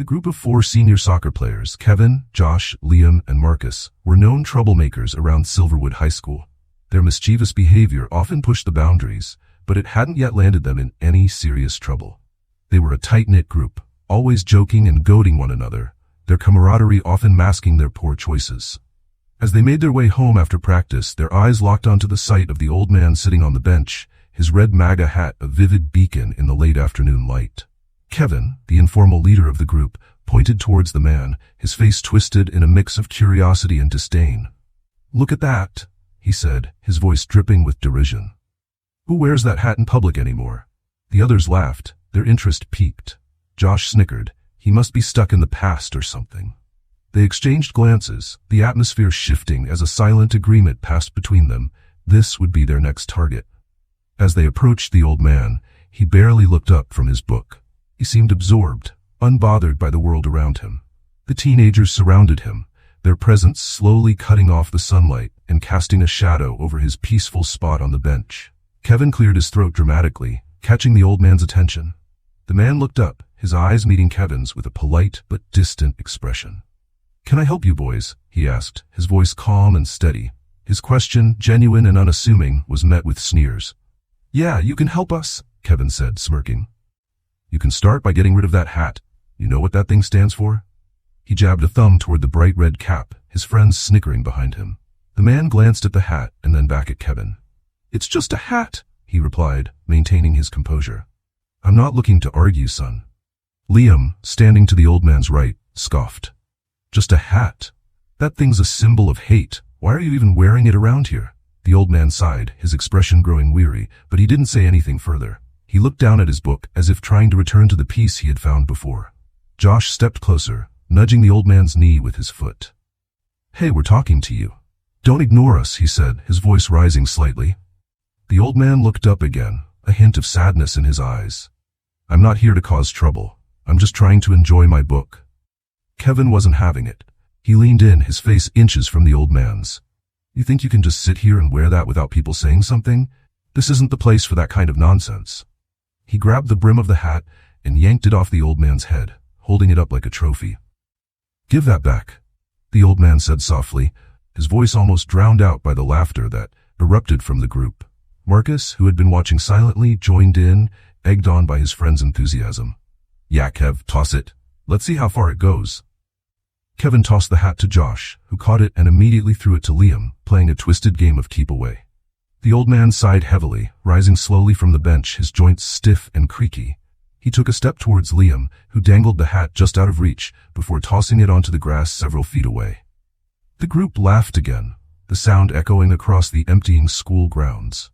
The group of 4 senior soccer players, Kevin, Josh, Liam, and Marcus, were known troublemakers around Silverwood High School. Their mischievous behavior often pushed the boundaries, but it hadn't yet landed them in any serious trouble. They were a tight-knit group, always joking and goading one another, their camaraderie often masking their poor choices. As they made their way home after practice, their eyes locked onto the sight of the old man sitting on the bench, his red MAGA hat a vivid beacon in the late afternoon light. Kevin, the informal leader of the group, pointed towards the man, his face twisted in a mix of curiosity and disdain. "Look at that," he said, his voice dripping with derision. "Who wears that hat in public anymore?" The others laughed, their interest piqued. Josh snickered. He must be stuck in the past or something. They exchanged glances, the atmosphere shifting as a silent agreement passed between them. This would be their next target. As they approached the old man, he barely looked up from his book. He seemed absorbed, unbothered by the world around him. The teenagers surrounded him, their presence slowly cutting off the sunlight and casting a shadow over his peaceful spot on the bench. Kevin cleared his throat dramatically, catching the old man's attention. The man looked up, his eyes meeting Kevin's with a polite but distant expression. "Can I help you boys?" he asked, his voice calm and steady. His question, genuine and unassuming, was met with sneers. "Yeah, you can help us," Kevin said, smirking. "You can start by getting rid of that hat. You know what that thing stands for?" He jabbed a thumb toward the bright red cap, his friends snickering behind him. The man glanced at the hat and then back at Kevin. "It's just a hat," he replied, maintaining his composure. "I'm not looking to argue, son." Liam, standing to the old man's right, scoffed. "Just a hat? That thing's a symbol of hate. Why are you even wearing it around here?" The old man sighed, his expression growing weary, but he didn't say anything further. He looked down at his book as if trying to return to the peace he had found before. Josh stepped closer, nudging the old man's knee with his foot. "Hey, we're talking to you." "Don't ignore us," he said, his voice rising slightly. The old man looked up again, a hint of sadness in his eyes. "I'm not here to cause trouble. I'm just trying to enjoy my book." Kevin wasn't having it. He leaned in, his face inches from the old man's. "You think you can just sit here and wear that without people saying something? This isn't the place for that kind of nonsense." He grabbed the brim of the hat and yanked it off the old man's head, holding it up like a trophy. "Give that back," the old man said softly, his voice almost drowned out by the laughter that erupted from the group. Marcus, who had been watching silently, joined in, egged on by his friend's enthusiasm. "Yeah, Kev, toss it. Let's see how far it goes." Kevin tossed the hat to Josh, who caught it and immediately threw it to Liam, playing a twisted game of keep away. The old man sighed heavily, rising slowly from the bench, his joints stiff and creaky. He took a step towards Liam, who dangled the hat just out of reach, before tossing it onto the grass several feet away. The group laughed again, the sound echoing across the emptying school grounds.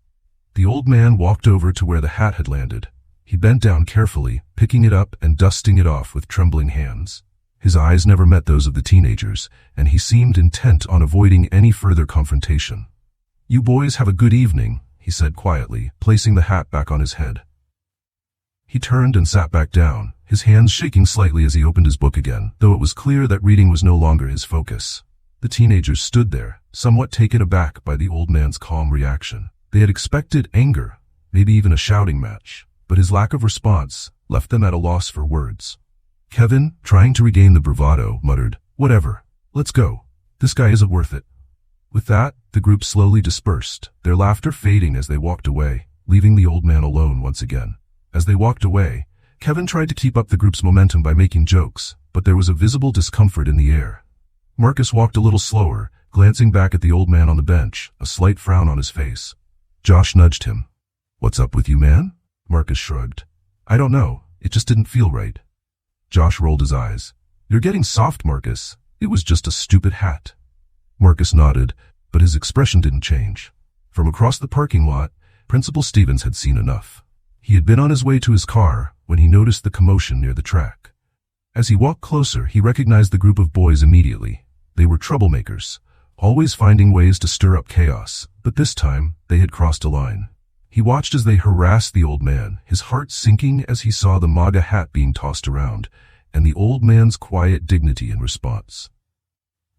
The old man walked over to where the hat had landed. He bent down carefully, picking it up and dusting it off with trembling hands. His eyes never met those of the teenagers, and he seemed intent on avoiding any further confrontation. "You boys have a good evening," he said quietly, placing the hat back on his head. He turned and sat back down, his hands shaking slightly as he opened his book again, though it was clear that reading was no longer his focus. The teenagers stood there, somewhat taken aback by the old man's calm reaction. They had expected anger, maybe even a shouting match, but his lack of response left them at a loss for words. Kevin, trying to regain the bravado, muttered, "Whatever, let's go. This guy isn't worth it." With that, the group slowly dispersed, their laughter fading as they walked away, leaving the old man alone once again. As they walked away, Kevin tried to keep up the group's momentum by making jokes, but there was a visible discomfort in the air. Marcus walked a little slower, glancing back at the old man on the bench, a slight frown on his face. Josh nudged him. "What's up with you, man?" Marcus shrugged. "I don't know, it just didn't feel right." Josh rolled his eyes. "You're getting soft, Marcus. It was just a stupid hat." Marcus nodded, but his expression didn't change. From across the parking lot, Principal Stevens had seen enough. He had been on his way to his car when he noticed the commotion near the track. As he walked closer, he recognized the group of boys immediately. They were troublemakers, always finding ways to stir up chaos, but this time they had crossed a line. He watched as they harassed the old man, his heart sinking as he saw the MAGA hat being tossed around, and the old man's quiet dignity in response.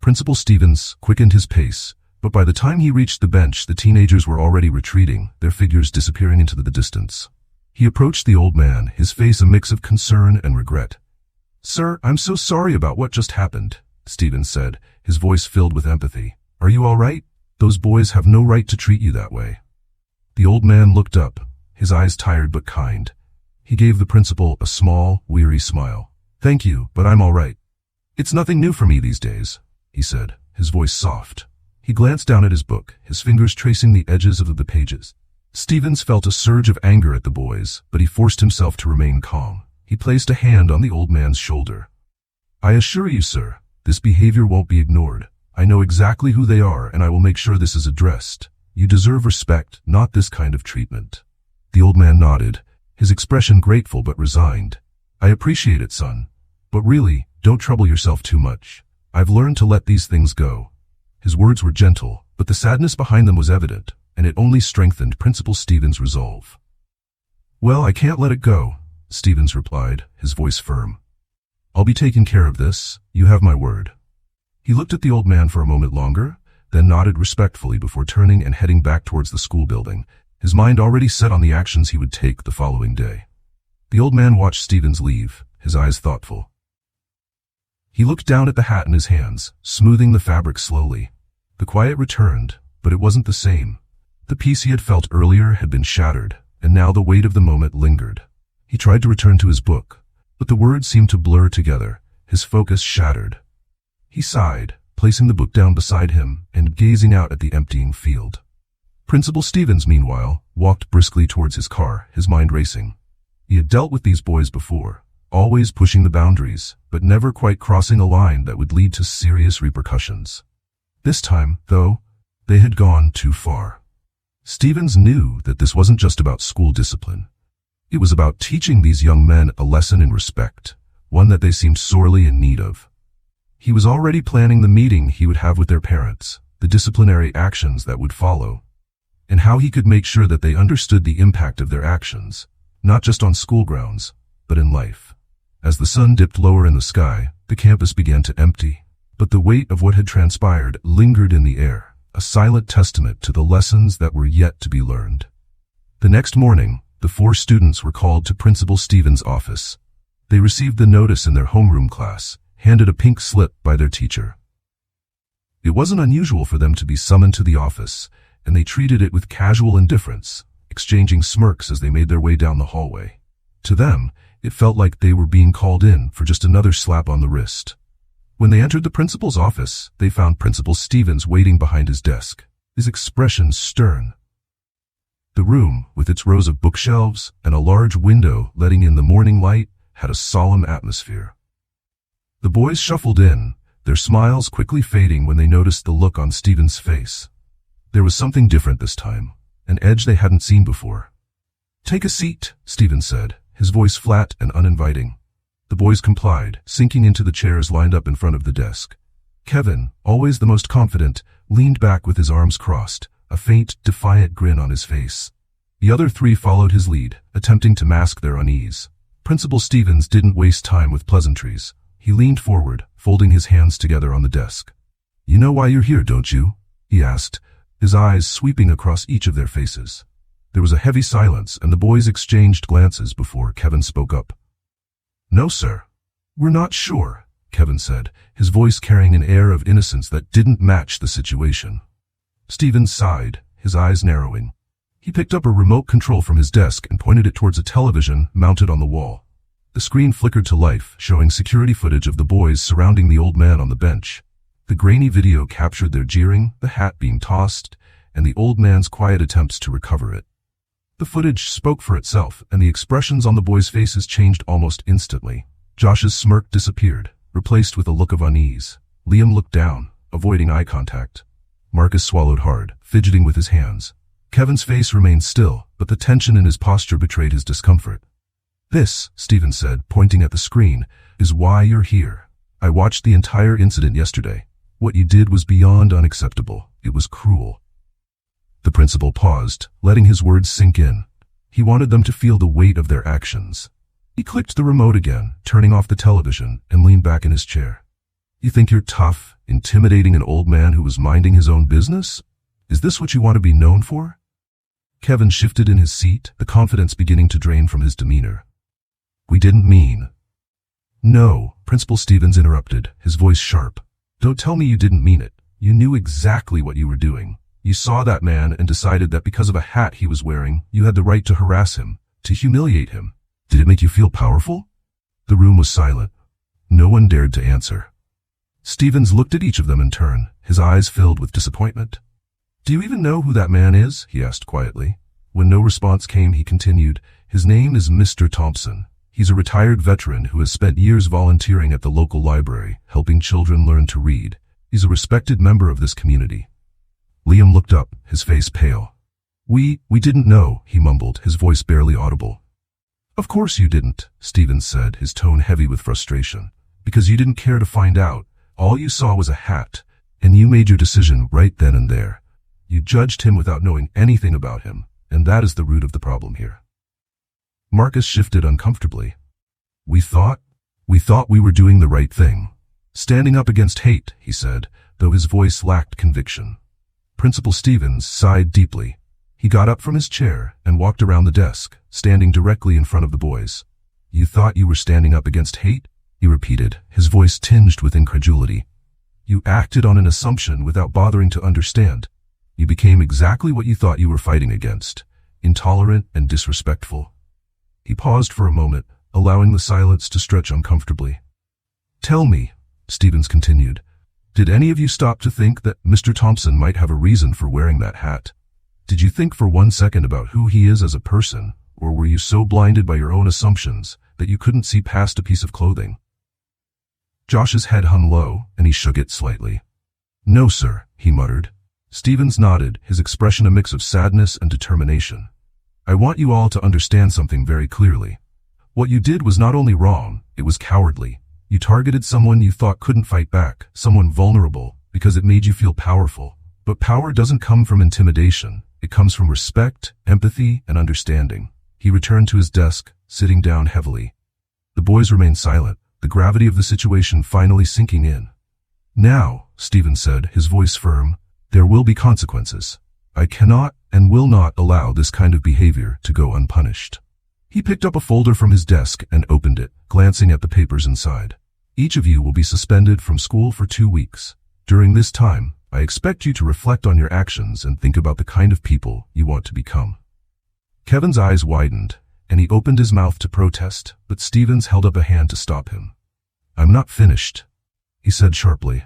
Principal Stevens quickened his pace, but by the time he reached the bench, the teenagers were already retreating, their figures disappearing into the distance. He approached the old man, his face a mix of concern and regret. Sir, I'm so sorry about what just happened, Stevens said, his voice filled with empathy. Are you all right? Those boys have no right to treat you that way. The old man looked up, his eyes tired but kind. He gave the principal a small, weary smile. Thank you, but I'm all right. It's nothing new for me these days, he said, his voice soft. He glanced down at his book, his fingers tracing the edges of the pages. Stevens felt a surge of anger at the boys, but he forced himself to remain calm. He placed a hand on the old man's shoulder. I assure you, sir, this behavior won't be ignored. I know exactly who they are, and I will make sure this is addressed. You deserve respect, not this kind of treatment. The old man nodded, his expression grateful but resigned. I appreciate it, son. But really, don't trouble yourself too much. I've learned to let these things go. His words were gentle, but the sadness behind them was evident, and it only strengthened Principal Stevens' resolve. Well, I can't let it go, Stevens replied, his voice firm. I'll be taking care of this, you have my word. He looked at the old man for a moment longer, then nodded respectfully before turning and heading back towards the school building, his mind already set on the actions he would take the following day. The old man watched Stevens leave, his eyes thoughtful. He looked down at the hat in his hands, smoothing the fabric slowly. The quiet returned, but it wasn't the same. The peace he had felt earlier had been shattered, and now the weight of the moment lingered. He tried to return to his book, but the words seemed to blur together, his focus shattered. He sighed, placing the book down beside him and gazing out at the emptying field. Principal Stevens, meanwhile, walked briskly towards his car, his mind racing. He had dealt with these boys before, always pushing the boundaries, but never quite crossing a line that would lead to serious repercussions. This time, though, they had gone too far. Stevens knew that this wasn't just about school discipline. It was about teaching these young men a lesson in respect, one that they seemed sorely in need of. He was already planning the meeting he would have with their parents, the disciplinary actions that would follow, and how he could make sure that they understood the impact of their actions, not just on school grounds, but in life. As the sun dipped lower in the sky, the campus began to empty, but the weight of what had transpired lingered in the air, a silent testament to the lessons that were yet to be learned. The next morning, the 4 students were called to Principal Stevens' office. They received the notice in their homeroom class, handed a pink slip by their teacher. It wasn't unusual for them to be summoned to the office, and they treated it with casual indifference, exchanging smirks as they made their way down the hallway. To them, it felt like they were being called in for just another slap on the wrist. When they entered the principal's office, they found Principal Stevens waiting behind his desk, his expression stern. The room, with its rows of bookshelves and a large window letting in the morning light, had a solemn atmosphere. The boys shuffled in, their smiles quickly fading when they noticed the look on Stevens' face. There was something different this time, an edge they hadn't seen before. Take a seat, Stevens said, his voice flat and uninviting. The boys complied, sinking into the chairs lined up in front of the desk. Kevin, always the most confident, leaned back with his arms crossed, a faint, defiant grin on his face. The other 3 followed his lead, attempting to mask their unease. Principal Stevens didn't waste time with pleasantries. He leaned forward, folding his hands together on the desk. You know why you're here, don't you? He asked, his eyes sweeping across each of their faces. There was a heavy silence, and the boys exchanged glances before Kevin spoke up. No, sir. We're not sure, Kevin said, his voice carrying an air of innocence that didn't match the situation. Stevens sighed, his eyes narrowing. He picked up a remote control from his desk and pointed it towards a television mounted on the wall. The screen flickered to life, showing security footage of the boys surrounding the old man on the bench. The grainy video captured their jeering, the hat being tossed, and the old man's quiet attempts to recover it. The footage spoke for itself, and the expressions on the boys' faces changed almost instantly. Josh's smirk disappeared, replaced with a look of unease. Liam looked down, avoiding eye contact. Marcus swallowed hard, fidgeting with his hands. Kevin's face remained still, but the tension in his posture betrayed his discomfort. This, Stevens said, pointing at the screen, is why you're here. I watched the entire incident yesterday. What you did was beyond unacceptable. It was cruel. The principal paused, letting his words sink in. He wanted them to feel the weight of their actions. He clicked the remote again, turning off the television, and leaned back in his chair. You think you're tough, intimidating an old man who was minding his own business? Is this what you want to be known for? Kevin shifted in his seat, the confidence beginning to drain from his demeanor. We didn't mean. No, Principal Stevens interrupted, his voice sharp. Don't tell me you didn't mean it. You knew exactly what you were doing. You saw that man and decided that because of a hat he was wearing, you had the right to harass him, to humiliate him. Did it make you feel powerful? The room was silent. No one dared to answer. Stevens looked at each of them in turn, his eyes filled with disappointment. Do you even know who that man is? He asked quietly. When no response came, he continued, His name is Mr. Thompson. He's a retired veteran who has spent years volunteering at the local library, helping children learn to read. He's a respected member of this community. Liam looked up, his face pale. We didn't know, he mumbled, his voice barely audible. Of course you didn't, Stevens said, his tone heavy with frustration. Because you didn't care to find out. All you saw was a hat, and you made your decision right then and there. You judged him without knowing anything about him, and that is the root of the problem here. Marcus shifted uncomfortably. We thought we were doing the right thing. Standing up against hate, he said, though his voice lacked conviction. Principal Stevens sighed deeply. He got up from his chair and walked around the desk, standing directly in front of the boys. You thought you were standing up against hate? He repeated, his voice tinged with incredulity. You acted on an assumption without bothering to understand. You became exactly what you thought you were fighting against, intolerant and disrespectful. He paused for a moment, allowing the silence to stretch uncomfortably. Tell me, Stevens continued, did any of you stop to think that Mr. Thompson might have a reason for wearing that hat? Did you think for 1 second about who he is as a person, or were you so blinded by your own assumptions that you couldn't see past a piece of clothing? Josh's head hung low, and he shook it slightly. No, sir, he muttered. Stevens nodded, his expression a mix of sadness and determination. I want you all to understand something very clearly. What you did was not only wrong, it was cowardly. You targeted someone you thought couldn't fight back, someone vulnerable, because it made you feel powerful. But power doesn't come from intimidation. It comes from respect, empathy, and understanding. He returned to his desk, sitting down heavily. The boys remained silent, the gravity of the situation finally sinking in. Now, Stevens said, his voice firm, there will be consequences. I cannot and will not allow this kind of behavior to go unpunished. He picked up a folder from his desk and opened it, glancing at the papers inside. Each of you will be suspended from school for 2 weeks. During this time, I expect you to reflect on your actions and think about the kind of people you want to become. Kevin's eyes widened, and he opened his mouth to protest, but Stevens held up a hand to stop him. I'm not finished, he said sharply.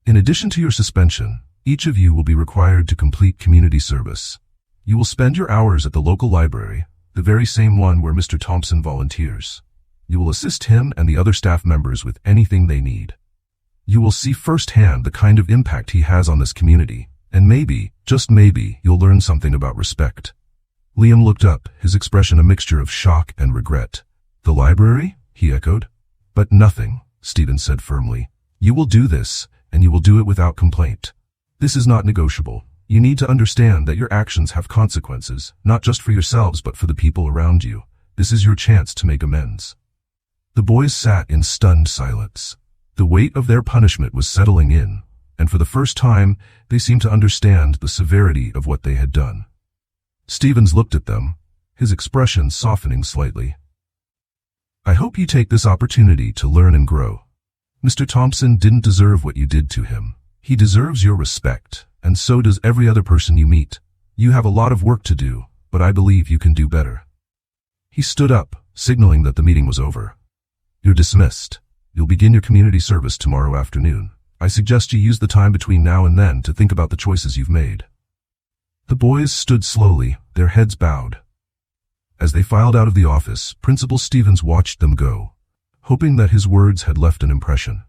In addition to your suspension, each of you will be required to complete community service. You will spend your hours at the local library, the very same one where Mr. Thompson volunteers. You will assist him and the other staff members with anything they need. You will see firsthand the kind of impact he has on this community, and maybe, just maybe, you'll learn something about respect. Liam looked up, his expression a mixture of shock and regret. The library? He echoed. But nothing, Stevens said firmly. You will do this, and you will do it without complaint. This is not negotiable. You need to understand that your actions have consequences, not just for yourselves but for the people around you. This is your chance to make amends. The boys sat in stunned silence. The weight of their punishment was settling in, and for the first time, they seemed to understand the severity of what they had done. Stevens looked at them, his expression softening slightly. I hope you take this opportunity to learn and grow. Mr. Thompson didn't deserve what you did to him. He deserves your respect, and so does every other person you meet. You have a lot of work to do, but I believe you can do better. He stood up, signaling that the meeting was over. You're dismissed. You'll begin your community service tomorrow afternoon. I suggest you use the time between now and then to think about the choices you've made. The boys stood slowly, their heads bowed. As they filed out of the office, Principal Stevens watched them go, hoping that his words had left an impression.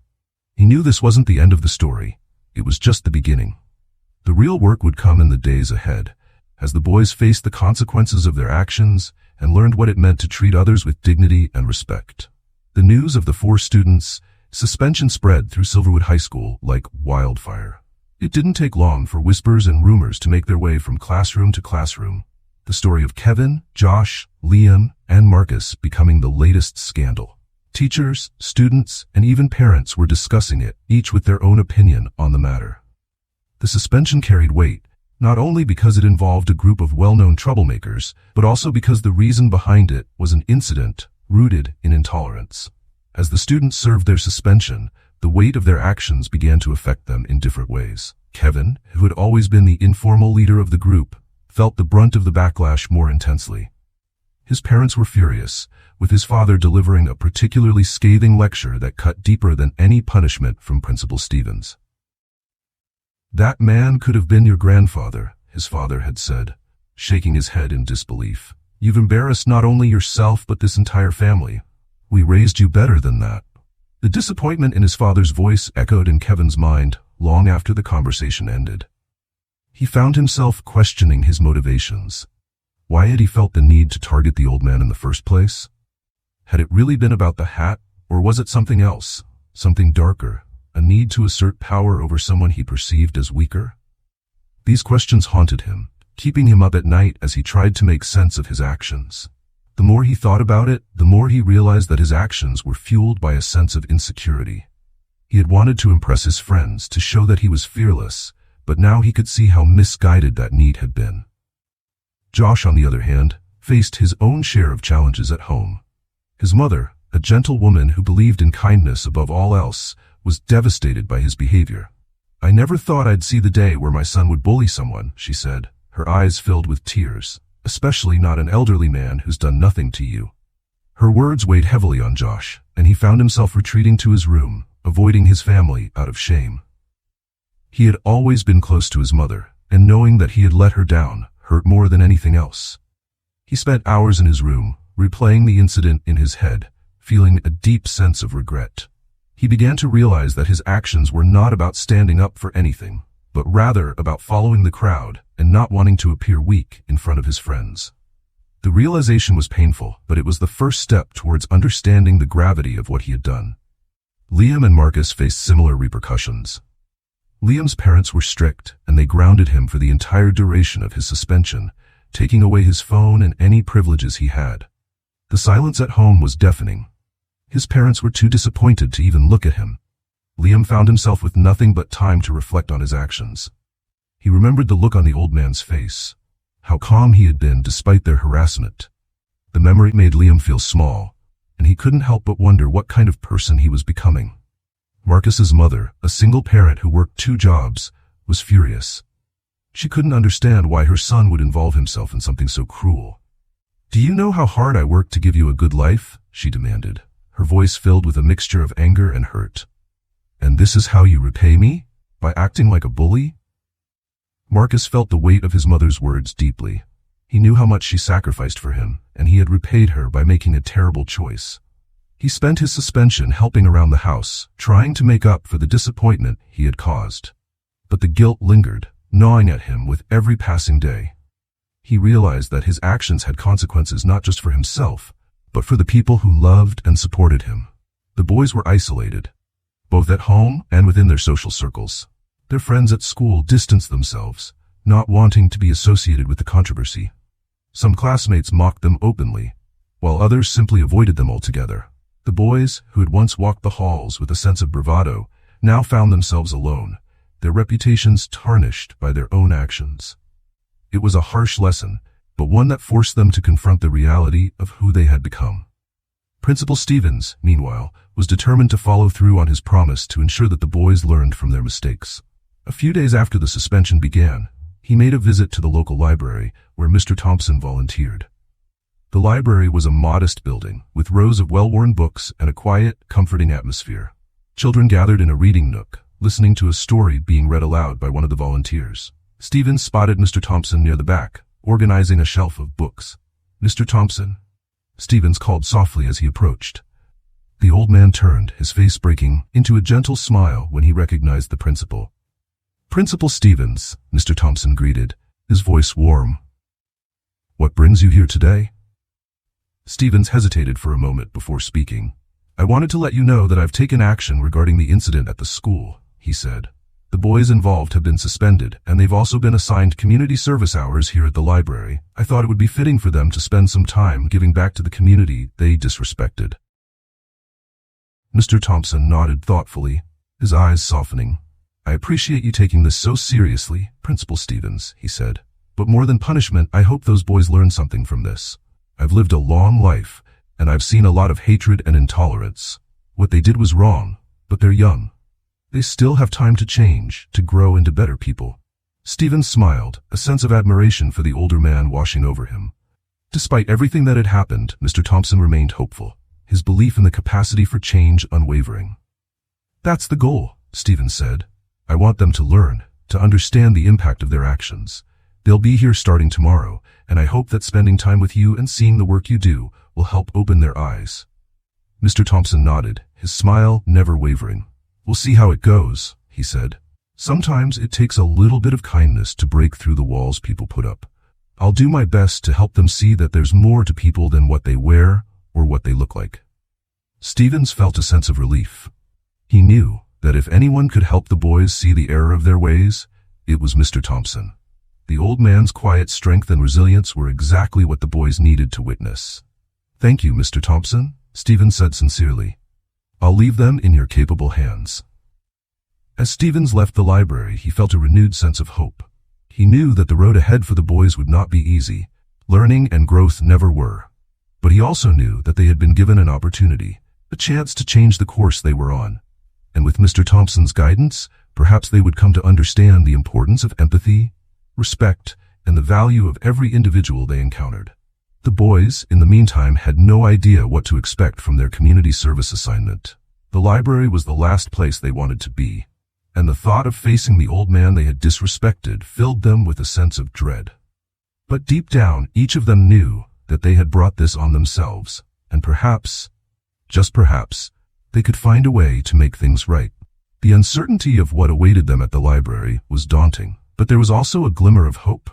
He knew this wasn't the end of the story. It was just the beginning. The real work would come in the days ahead, as the boys faced the consequences of their actions and learned what it meant to treat others with dignity and respect. The news of the 4 students' suspension spread through Silverwood High School like wildfire. It didn't take long for whispers and rumors to make their way from classroom to classroom, the story of Kevin, Josh, Liam, and Marcus becoming the latest scandal. Teachers, students, and even parents were discussing it, each with their own opinion on the matter. The suspension carried weight, not only because it involved a group of well-known troublemakers, but also because the reason behind it was an incident rooted in intolerance. As the students served their suspension, the weight of their actions began to affect them in different ways. Kevin, who had always been the informal leader of the group, felt the brunt of the backlash more intensely. His parents were furious, with his father delivering a particularly scathing lecture that cut deeper than any punishment from Principal Stevens. "That man could have been your grandfather," his father had said, shaking his head in disbelief. "You've embarrassed not only yourself but this entire family. We raised you better than that." The disappointment in his father's voice echoed in Kevin's mind long after the conversation ended. He found himself questioning his motivations. Why had he felt the need to target the old man in the first place? Had it really been about the hat, or was it something else, something darker, a need to assert power over someone he perceived as weaker? These questions haunted him, keeping him up at night as he tried to make sense of his actions. The more he thought about it, the more he realized that his actions were fueled by a sense of insecurity. He had wanted to impress his friends, to show that he was fearless, but now he could see how misguided that need had been. Josh, on the other hand, faced his own share of challenges at home. His mother, a gentle woman who believed in kindness above all else, was devastated by his behavior. "I never thought I'd see the day where my son would bully someone," she said, her eyes filled with tears, "especially not an elderly man who's done nothing to you." Her words weighed heavily on Josh, and he found himself retreating to his room, avoiding his family out of shame. He had always been close to his mother, and knowing that he had let her down hurt more than anything else. He spent hours in his room, replaying the incident in his head, feeling a deep sense of regret. He began to realize that his actions were not about standing up for anything, but rather about following the crowd and not wanting to appear weak in front of his friends. The realization was painful, but it was the first step towards understanding the gravity of what he had done. Liam and Marcus faced similar repercussions. Liam's parents were strict, and they grounded him for the entire duration of his suspension, taking away his phone and any privileges he had. The silence at home was deafening. His parents were too disappointed to even look at him. Liam found himself with nothing but time to reflect on his actions. He remembered the look on the old man's face, how calm he had been despite their harassment. The memory made Liam feel small, and he couldn't help but wonder what kind of person he was becoming. Marcus's mother, a single parent who worked 2 jobs, was furious. She couldn't understand why her son would involve himself in something so cruel. "Do you know how hard I worked to give you a good life?" she demanded, her voice filled with a mixture of anger and hurt. "And this is how you repay me? By acting like a bully?" Marcus felt the weight of his mother's words deeply. He knew how much she sacrificed for him, and he had repaid her by making a terrible choice. He spent his suspension helping around the house, trying to make up for the disappointment he had caused. But the guilt lingered, gnawing at him with every passing day. He realized that his actions had consequences not just for himself, but for the people who loved and supported him. The boys were isolated, both at home and within their social circles. Their friends at school distanced themselves, not wanting to be associated with the controversy. Some classmates mocked them openly, while others simply avoided them altogether. The boys, who had once walked the halls with a sense of bravado, now found themselves alone, their reputations tarnished by their own actions. It was a harsh lesson, but one that forced them to confront the reality of who they had become. Principal Stevens, meanwhile, was determined to follow through on his promise to ensure that the boys learned from their mistakes. A few days after the suspension began, he made a visit to the local library, where Mr. Thompson volunteered. The library was a modest building, with rows of well-worn books and a quiet, comforting atmosphere. Children gathered in a reading nook, listening to a story being read aloud by one of the volunteers. Stevens spotted Mr. Thompson near the back, organizing a shelf of books. "Mr. Thompson," Stevens called softly as he approached. The old man turned, his face breaking into a gentle smile when he recognized the principal. "Principal Stevens," Mr. Thompson greeted, his voice warm. "What brings you here today?" Stevens hesitated for a moment before speaking. "I wanted to let you know that I've taken action regarding the incident at the school," he said. "The boys involved have been suspended, and they've also been assigned community service hours here at the library. I thought it would be fitting for them to spend some time giving back to the community they disrespected." Mr. Thompson nodded thoughtfully, his eyes softening. "I appreciate you taking this so seriously, Principal Stevens," he said. "But more than punishment, I hope those boys learn something from this. I've lived a long life, and I've seen a lot of hatred and intolerance. What they did was wrong, but they're young. They still have time to change, to grow into better people. Stephen smiled, a sense of admiration for the older man washing over him. Despite everything that had happened, Mr. Thompson remained hopeful, his belief in the capacity for change unwavering. "That's the goal," Stephen said. "I want them to learn, to understand the impact of their actions. They'll be here starting tomorrow, and I hope that spending time with you and seeing the work you do will help open their eyes." Mr. Thompson nodded, his smile never wavering. "We'll see how it goes," he said. "Sometimes it takes a little bit of kindness to break through the walls people put up. I'll do my best to help them see that there's more to people than what they wear or what they look like." Stevens felt a sense of relief. He knew that if anyone could help the boys see the error of their ways, it was Mr. Thompson. The old man's quiet strength and resilience were exactly what the boys needed to witness. "Thank you, Mr. Thompson," Stevens said sincerely. "I'll leave them in your capable hands." As Stevens left the library, he felt a renewed sense of hope. He knew that the road ahead for the boys would not be easy. Learning and growth never were. But he also knew that they had been given an opportunity, a chance to change the course they were on. And with Mr. Thompson's guidance, perhaps they would come to understand the importance of empathy, respect, and the value of every individual they encountered. The boys, in the meantime, had no idea what to expect from their community service assignment. The library was the last place they wanted to be, and the thought of facing the old man they had disrespected filled them with a sense of dread. But deep down, each of them knew that they had brought this on themselves, and perhaps, just perhaps, they could find a way to make things right. The uncertainty of what awaited them at the library was daunting, but there was also a glimmer of hope.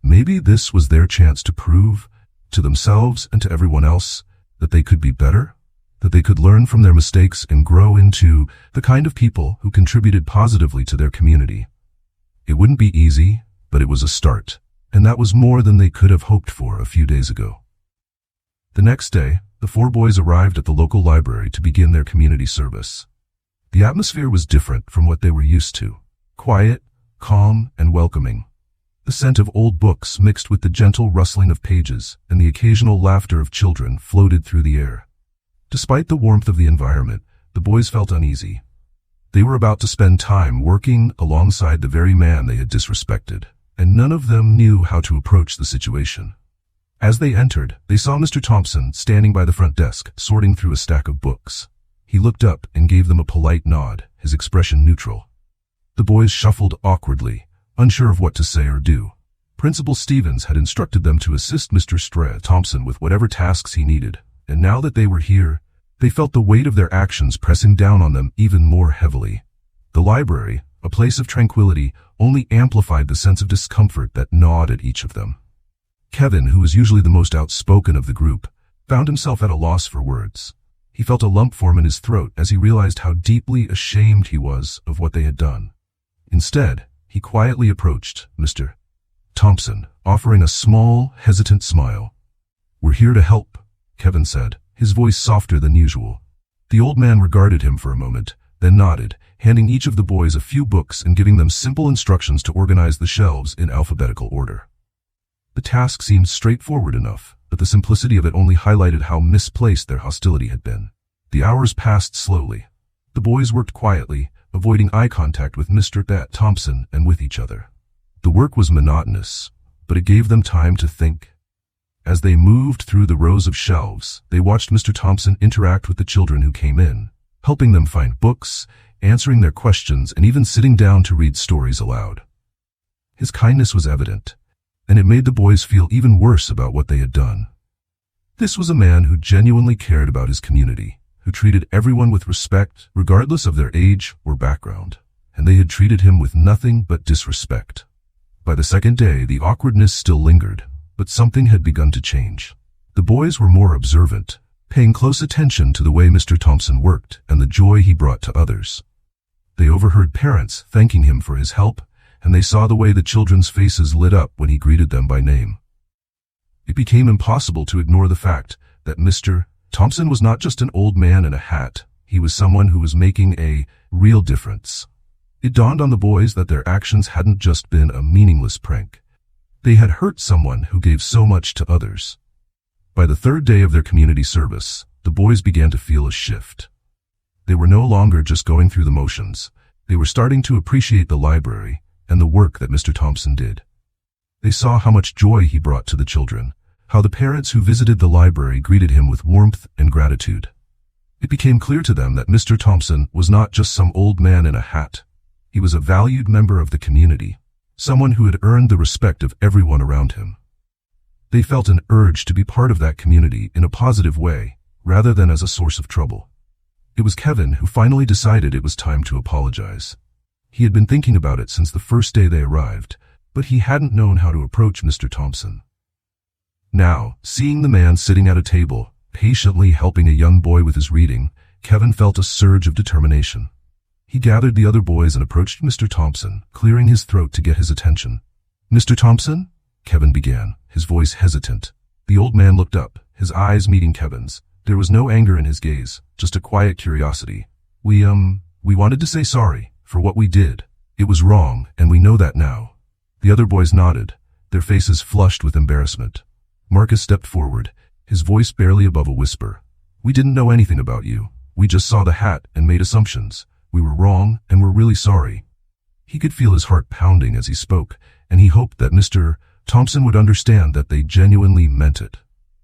Maybe this was their chance to prove, to themselves and to everyone else, that they could be better, that they could learn from their mistakes and grow into the kind of people who contributed positively to their community. It wouldn't be easy, but it was a start, and that was more than they could have hoped for a few days ago. The next day, the four boys arrived at the local library to begin their community service. The atmosphere was different from what they were used to. Quiet, calm, and welcoming. The scent of old books mixed with the gentle rustling of pages and the occasional laughter of children floated through the air. Despite the warmth of the environment, the boys felt uneasy. They were about to spend time working alongside the very man they had disrespected, and none of them knew how to approach the situation. As they entered, they saw Mr. Thompson standing by the front desk, sorting through a stack of books. He looked up and gave them a polite nod, his expression neutral. The boys shuffled awkwardly, unsure of what to say or do. Principal Stevens had instructed them to assist Mr. Thompson with whatever tasks he needed, and now that they were here, they felt the weight of their actions pressing down on them even more heavily. The library, a place of tranquility, only amplified the sense of discomfort that gnawed at each of them. Kevin, who was usually the most outspoken of the group, found himself at a loss for words. He felt a lump form in his throat as he realized how deeply ashamed he was of what they had done. Instead, he quietly approached Mr. Thompson, offering a small, hesitant smile. "We're here to help," Kevin said, his voice softer than usual. The old man regarded him for a moment, then nodded, handing each of the boys a few books and giving them simple instructions to organize the shelves in alphabetical order. The task seemed straightforward enough, but the simplicity of it only highlighted how misplaced their hostility had been. The hours passed slowly. The boys worked quietly, avoiding eye contact with Mr. Thompson and with each other. The work was monotonous, but it gave them time to think. As they moved through the rows of shelves, they watched Mr. Thompson interact with the children who came in, helping them find books, answering their questions, and even sitting down to read stories aloud. His kindness was evident, and it made the boys feel even worse about what they had done. This was a man who genuinely cared about his community, who treated everyone with respect, regardless of their age or background, and they had treated him with nothing but disrespect. By the second day, the awkwardness still lingered, but something had begun to change. The boys were more observant, paying close attention to the way Mr. Thompson worked and the joy he brought to others. They overheard parents thanking him for his help, and they saw the way the children's faces lit up when he greeted them by name. It became impossible to ignore the fact that Mr. Thompson was not just an old man in a hat. He was someone who was making a real difference. It dawned on the boys that their actions hadn't just been a meaningless prank. They had hurt someone who gave so much to others. By the third day of their community service, the boys began to feel a shift. They were no longer just going through the motions. They were starting to appreciate the library and the work that Mr. Thompson did. They saw how much joy he brought to the children, how the parents who visited the library greeted him with warmth and gratitude. It became clear to them that Mr. Thompson was not just some old man in a hat. He was a valued member of the community, someone who had earned the respect of everyone around him. They felt an urge to be part of that community in a positive way, rather than as a source of trouble. It was Kevin who finally decided it was time to apologize. He had been thinking about it since the first day they arrived, but he hadn't known how to approach Mr. Thompson. Now, seeing the man sitting at a table, patiently helping a young boy with his reading, Kevin felt a surge of determination. He gathered the other boys and approached Mr. Thompson, clearing his throat to get his attention. "Mr. Thompson?" Kevin began, his voice hesitant. The old man looked up, his eyes meeting Kevin's. There was no anger in his gaze, just a quiet curiosity. We wanted to say sorry for what we did. It was wrong, and we know that now." The other boys nodded, their faces flushed with embarrassment. Marcus stepped forward, his voice barely above a whisper. "We didn't know anything about you. We just saw the hat and made assumptions. We were wrong, and we're really sorry." He could feel his heart pounding as he spoke, and he hoped that Mr. Thompson would understand that they genuinely meant it.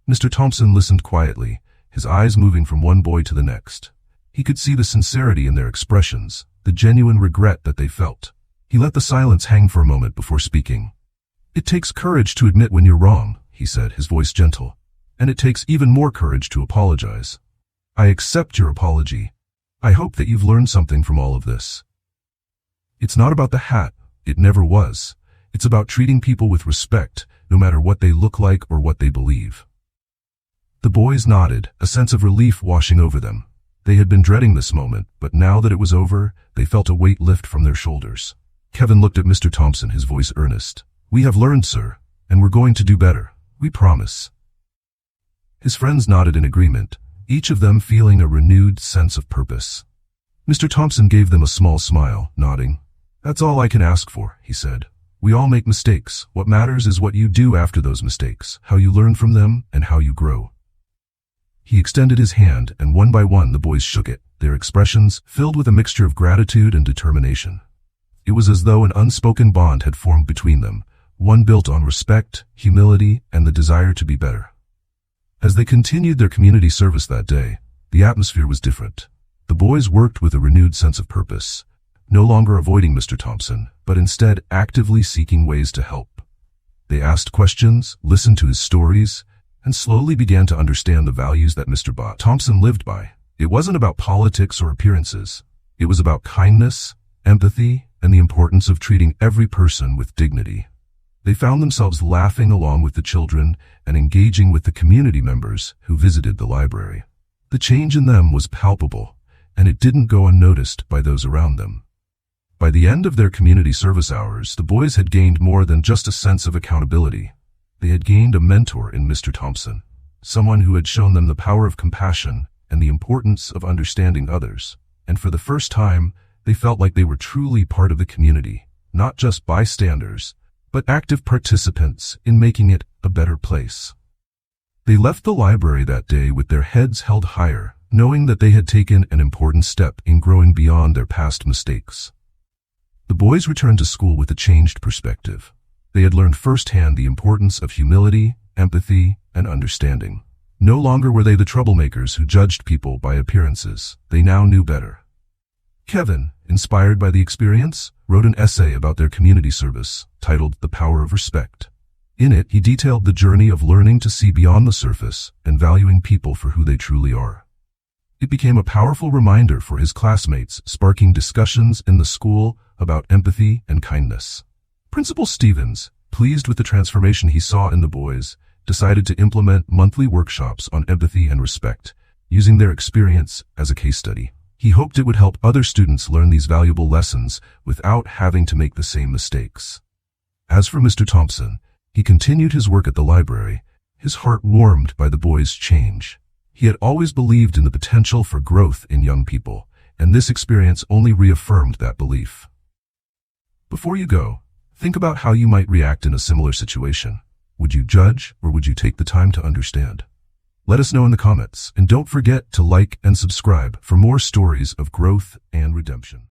Mr. Thompson listened quietly, his eyes moving from one boy to the next. He could see the sincerity in their expressions, the genuine regret that they felt. He let the silence hang for a moment before speaking. "It takes courage to admit when you're wrong," he said, his voice gentle. "And it takes even more courage to apologize. I accept your apology. I hope that you've learned something from all of this. It's not about the hat. It never was. It's about treating people with respect, no matter what they look like or what they believe." The boys nodded, a sense of relief washing over them. They had been dreading this moment, but now that it was over, they felt a weight lift from their shoulders. Kevin looked at Mr. Thompson, his voice earnest. "We have learned, sir, and we're going to do better. We promise." His friends nodded in agreement, each of them feeling a renewed sense of purpose. Mr. Thompson gave them a small smile, nodding. "That's all I can ask for," he said. "We all make mistakes. What matters is what you do after those mistakes, how you learn from them, and how you grow." He extended his hand, and one by one the boys shook it, their expressions filled with a mixture of gratitude and determination. It was as though an unspoken bond had formed between them, one built on respect, humility, and the desire to be better. As they continued their community service that day, the atmosphere was different. The boys worked with a renewed sense of purpose, no longer avoiding Mr. Thompson, but instead actively seeking ways to help. They asked questions, listened to his stories, and slowly began to understand the values that Mr. Thompson lived by. It wasn't about politics or appearances. It was about kindness, empathy, and the importance of treating every person with dignity. They found themselves laughing along with the children and engaging with the community members who visited the library. The change in them was palpable, and it didn't go unnoticed by those around them. By the end of their community service hours, the boys had gained more than just a sense of accountability. They had gained a mentor in Mr. Thompson, someone who had shown them the power of compassion and the importance of understanding others. And for the first time, they felt like they were truly part of the community, not just bystanders, but active participants in making it a better place. They left the library that day with their heads held higher, knowing that they had taken an important step in growing beyond their past mistakes. The boys returned to school with a changed perspective. They had learned firsthand the importance of humility, empathy, and understanding. No longer were they the troublemakers who judged people by appearances. They now knew better. Kevin, inspired by the experience, wrote an essay about their community service, titled "The Power of Respect." In it, he detailed the journey of learning to see beyond the surface and valuing people for who they truly are. It became a powerful reminder for his classmates, sparking discussions in the school about empathy and kindness. Principal Stevens, pleased with the transformation he saw in the boys, decided to implement monthly workshops on empathy and respect, using their experience as a case study. He hoped it would help other students learn these valuable lessons without having to make the same mistakes. As for Mr. Thompson, he continued his work at the library, his heart warmed by the boys' change. He had always believed in the potential for growth in young people, and this experience only reaffirmed that belief. Before you go, think about how you might react in a similar situation. Would you judge, or would you take the time to understand? Let us know in the comments, and don't forget to like and subscribe for more stories of growth and redemption.